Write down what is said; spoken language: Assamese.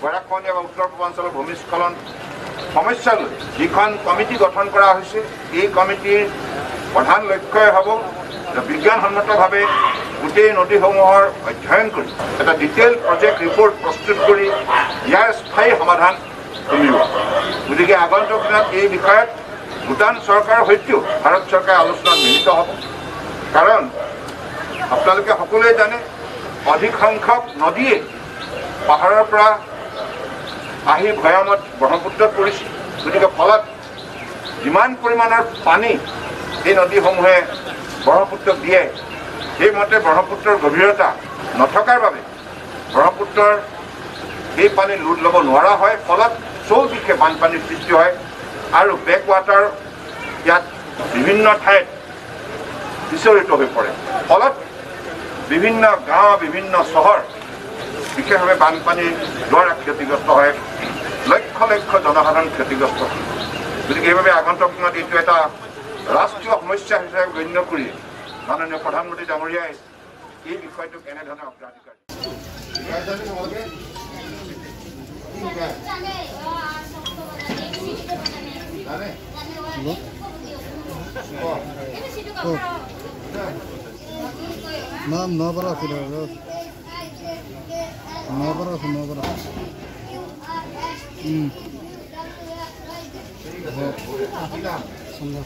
গৰাখনীয়া বা উত্তৰ পূৰ্বাঞ্চলৰ ভূমিস্খলন সমস্যা লৈ যিখন কমিটি গঠন কৰা হৈছে এই কমিটিৰ প্ৰধান লক্ষ্যই হ'ব বিজ্ঞানসন্মতভাৱে গোটেই নদীসমূহৰ অধ্যয়ন কৰি এটা ডিটেইল প্ৰজেক্ট ৰিপৰ্ট প্ৰস্তুত কৰি ইয়াৰ স্থায়ী সমাধান উলিওৱা। গতিকে আগন্তুক দিনত এই বিষয়ত ভূটান চৰকাৰৰ সৈতেও ভাৰত চৰকাৰে আলোচনাত মিলিত হ'ব। কাৰণ আপোনালোকে সকলোৱে জানে অধিক সংখ্যক নদীয়ে পাহাৰৰ পৰা আহি ভৈয়ামত ব্ৰহ্মপুত্ৰত পৰিছে। গতিকে ফলত যিমান পৰিমাণৰ পানী এই নদীসমূহে ব্ৰহ্মপুত্ৰক দিয়ে সেইমতে ব্ৰহ্মপুত্ৰৰ গভীৰতা নথকাৰ বাবে ব্ৰহ্মপুত্ৰৰ এই পানী লোড ল'ব নোৱাৰা হয়। ফলত চৌদিশে বানপানীৰ সৃষ্টি হয় আৰু বেক ৱাটাৰ ইয়াত বিভিন্ন ঠাইত বিচৰিত হৈ পৰে। ফলত বিভিন্ন গাঁও বিভিন্ন চহৰ বিশেষভাৱে বানপানীৰ দ্বাৰা ক্ষতিগ্ৰস্ত হয়, লক্ষ লক্ষ জনসাধাৰণ ক্ষতিগ্ৰস্ত হয়। গতিকে এইভাবে আগন্তুক দিনত এইটো এটা ৰাষ্ট্ৰীয় সমস্যা হিচাপে গণ্য কৰি মাননীয় প্ৰধানমন্ত্ৰী ডাঙৰীয়াই এই বিষয়টোক এনেধৰণে অগ্ৰাধিকাৰ Nuapara sudah. Nuapara. Sudah.